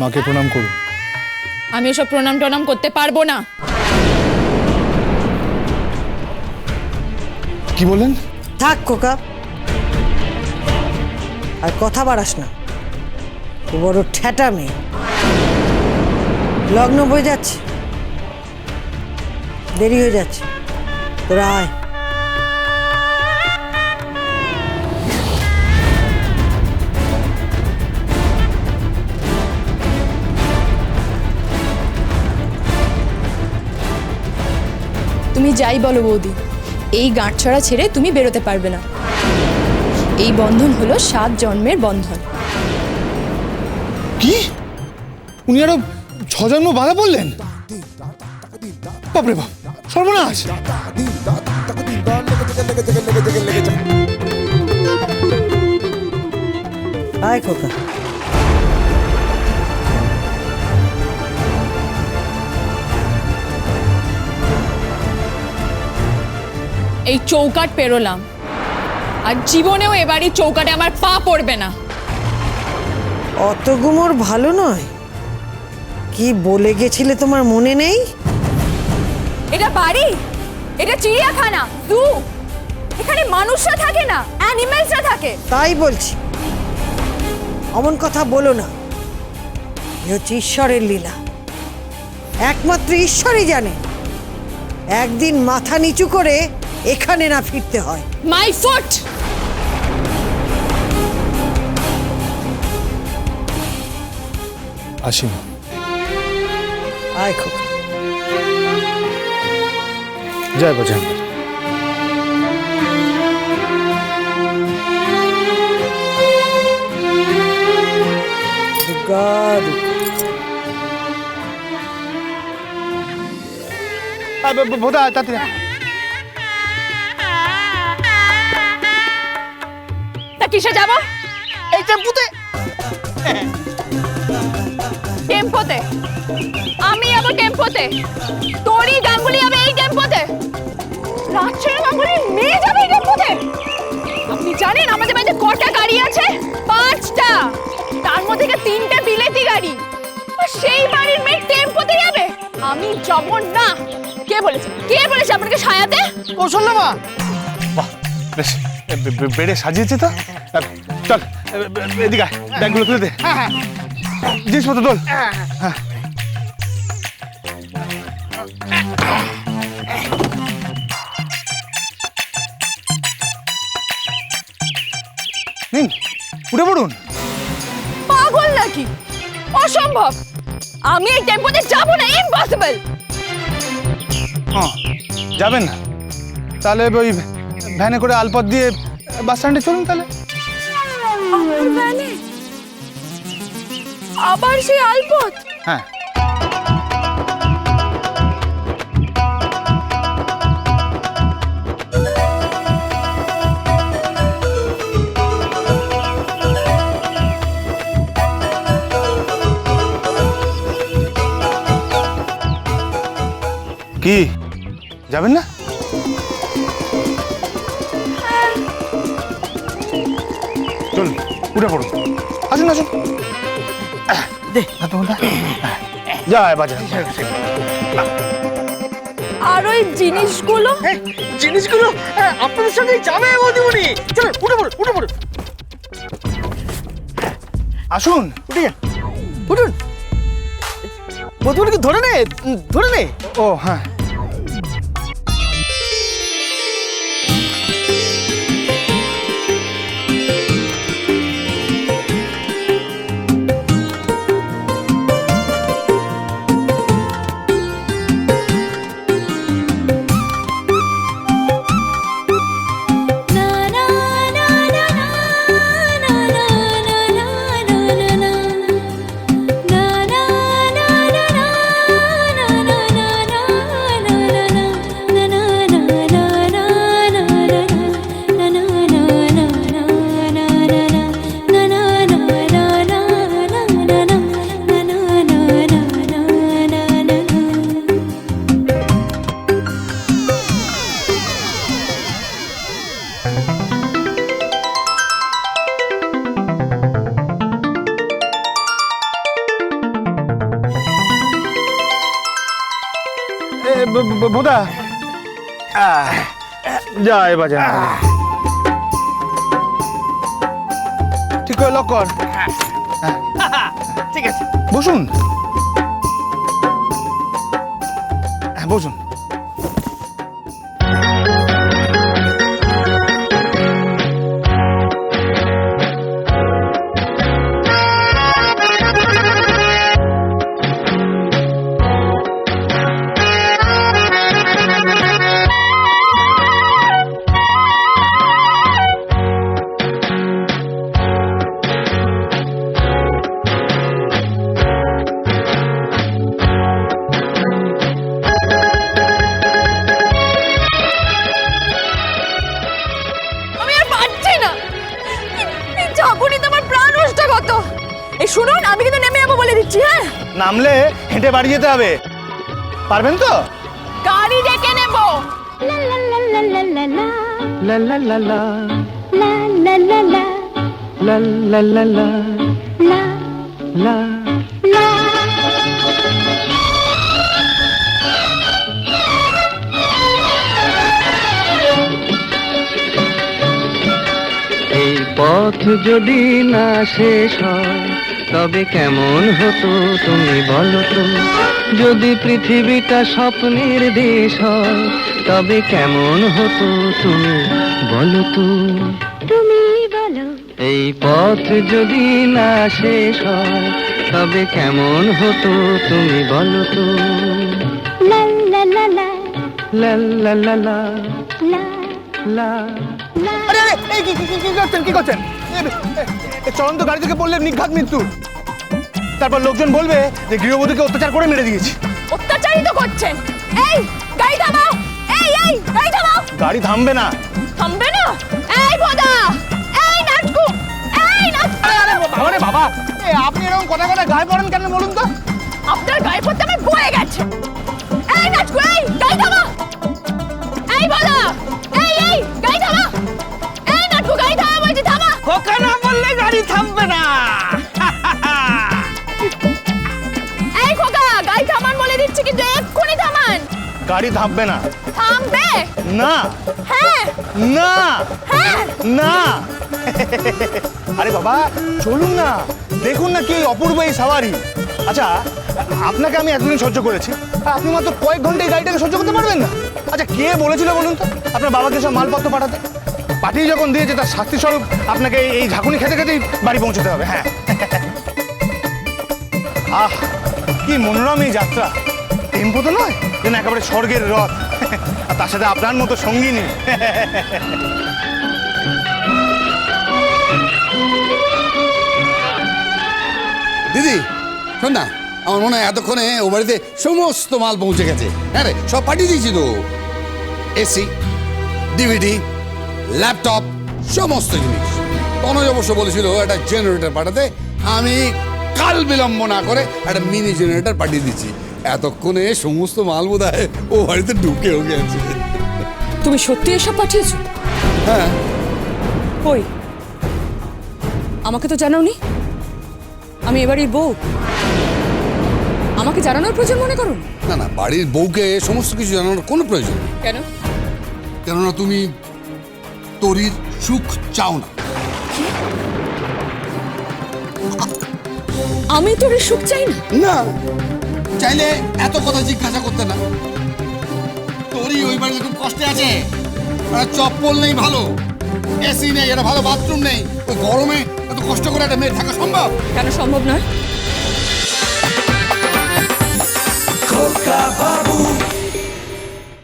মাকে প্রণাম করুন। আমি ওসব প্রণাম টনাম করতে পারবো না। কি বলেন? থাক খোকা, আর কথা বাড়াস না। ও বড় ঠেটা মেয়ে। লগ্ন বয়ে যাচ্ছে, দেরি হয়ে যাচ্ছে, তোরা আয়। তুমি যাই বলো বৌদি, এই গাঁটছড়া ছেড়ে তুমি বেরোতে পারবে না। এই বন্ধন হলো 7 জন্মের বন্ধন। কি? উনি আরো 6 জন্ম বাধা বললেন? বাপরে বাপ, সর্বনাশ! আয় খোকা। এই চৌকাট পেরোলাম, আর জীবনেও এবারই চৌকাটে আমার পা পড়বে না। অত গুমর ভালো নয়। কি বলে গেছিলে তোমার মনে নেই? এটা বাড়ি, এটা চিড়িয়াখানা, জু। এখানে মানুষরা থাকে না, অ্যানিমেলসরা থাকে। তাই বলছি, অমন কথা বলো না। এ হচ্ছে ঈশ্বরের লীলা, একমাত্র ঈশ্বরই জানে। একদিন মাথা নিচু করে এখানে না ফিরতে হয়। My foot! আসি মা। আয় খোকা। জয় বজরঙ্গ। দুর্গা দুর্গা। বোধা তাতে তা কিসে যাব? এই টেম্পুতে। টেম্পোতে? আমি যাবো টেম্পোতে? তোরই গাঙ্গুলি যাবে এই টেম্পোতে? রাজশাহী গাঙ্গুলির মেয়ে যাবে এই টেম্পোতে? আপনি জানেন আমাদের বাড়িতে কটা গাড়ি আছে? 5টা। তার মধ্যে 3টে বিলেতি গাড়ি। আর সেই বাড়ির মেয়ে টেম্পোতে যাবে? আমি যাব না। কে বলেছে? কে বলেছে আপনাকে সায়াতে? কৌশল না মা। বাহ, বেশ বেড়ে সাজিয়েছে তো। চল এদিকে আয়, ব্যাগগুলো তুলে দে। জিনিসপত্র তোল। হ্যাঁ। নিন, উঠে পড়ুন। পাগল নাকি? অসম্ভব। আমি এই টেম্পোতে যাব না, ইম্পসিবল। হ্যাঁ, যাবেন না? তাহলে ওই ভ্যানে করে আলপথ দিয়ে বাস স্ট্যান্ডে চলুন তাহলে। আমার ভ্যানে? আবার সেই আলপথ? হ্যাঁ। কি যাবেন না? চলুন, উঠে পড়ুন। আসুন আসুন। দে তোমার যায় বাজার। আর ওই জিনিসগুলো? জিনিসগুলো আপনাদের সঙ্গে যাবে বৌদিমণি। চলুন, উঠে পড়ুন, উঠে পড়ুন। আসুন, উঠে যান, উঠুন। বৌদিমণিকে ধরে নে, ধরে নে। ও হ্যাঁ। বোদা যা এবার যা ঠিক করে লক কর। ঠিক আছে। বসুন, বসুন। আমি আর পারছি না, এই ঝাঁকুনি তো আমার প্রাণ নষ্ট কত। এই শুনুন, আমি কিন্তু নেমে যাবো বলে দিচ্ছি। হ্যাঁ, নামলে হেঁটে বাড়ি যেতে হবে, পারবেন তো? গাড়ি ডেকে নেবো। লা লা লা লা লা লা লা লা লা। এই পথ যদি না শেষ হয় তবে কেমন হতো তুমি বলো তো? যদি পৃথিবীটা স্বপ্নের দেশ হয় তবে কেমন হতো তুমি বলো তো? তুমি বলো। এই পথ যদি না শেষ হয় তবে কেমন হতো তুমি বলো তো? লা লা লা লা লা লা লা লা লা। আরে আরে এই কি করছেন? চলন্ত গাড়ি থেকে পড়লে নিঘাত মৃত্যু। তারপর লোকজন বলবে যে গৃহবধূকে অত্যাচার করে মেরে দিয়েছি। অত্যাচারই তো করছেন। এই গাড়ি থামাও, এই গাড়ি থামাও। গাড়ি থামবে না। থামবে না? এই বোদা, এই নাচকু, এই নাচকু। আরে বাবা, আপনি এরকম কথা গায়ে পড়েন কেন বলুন তো? আপনার গায়ে পড়তে আমার বয়ে গেছে। এই নাচকু, এই গাড়ি থামাও। এই বোদা, এই গাড়ি থামাও। এই নাচকু, গাড়ি থামাও বলছি, থামা। খোকা না বললে গাড়ি থামবে না। এই খোকা, গাড়ি থামান বলে দিচ্ছি, কিন্তু এক্ষুনি থামান। গাড়ি থামবে না। থামবে? না হ্যাঁ না হ্যাঁ। না। আরে বাবা চলুন না, দেখুন না কি অপূর্ব এই সাওয়ারি। আচ্ছা, আপনাকে আমি এতদিন সহ্য করেছি, আর আপনি মাত্র কয়েক ঘন্টা এই গাড়িটাকে সহ্য করতে পারবেন না? আচ্ছা, কে বলেছিল বলুন তো আপনার বাবাকে সব মালপত্র পাঠাতে? পাঠিয়ে যখন দিয়েছে তার শাস্তি স্বরূপ আপনাকে এই ঝাঁকুনি খেতে খেতেই বাড়ি পৌঁছতে হবে। হ্যাঁ। আহ, কি মনোরম এই যাত্রা। টেম্পো তো নয়, যেন একেবারে স্বর্গের রথ, আর তার সাথে আপনার মতো সঙ্গিনী। দিদি শোন না, আমার মনে হয় এতক্ষণে ও বাড়িতে সমস্ত মাল পৌঁছে গেছে। হ্যাঁ রে, সব পাঠিয়ে দিয়েছি তো। এসি, ডিভিডি, ল্যাপটপ, সমস্ত জিনিস। তনয় অবশ্য বলেছিল একটা জেনারেটর পাঠাতে, আমি কাল বিলম্ব না করে একটা মিনি জেনারেটর পাঠিয়ে দিচ্ছি। এতক্ষণে সমস্ত মাল বোধহয় ও বাড়িতে ঢুকেও গেছে। তুমি সত্যি এসব পাঠিয়েছো? হ্যাঁ। কই, আমাকে তো জানাওনি। আমি এবারই বউ, আমাকে জানানোর প্রয়োজন মনে করো? না না, বাড়ির বউকে সমস্ত কিছু জানানোর কোনো প্রয়োজন নেই। কেন? কেননা তুমি তোরির সুখ চাও না। আমি তোর সুখ চাই না? না, চাইলে এত কথা জিজ্ঞাসা করতে না। তোরই ওই বাড়িতে খুব কষ্টে আছে, একটা চপ্পল নেই ভালো, এসি নেই, একটা ভালো বাথরুম নেই। ওই গরমে এত কষ্ট করে একটা মেয়ে থাকা সম্ভব? কেন সম্ভব নয়? খোকা বাবু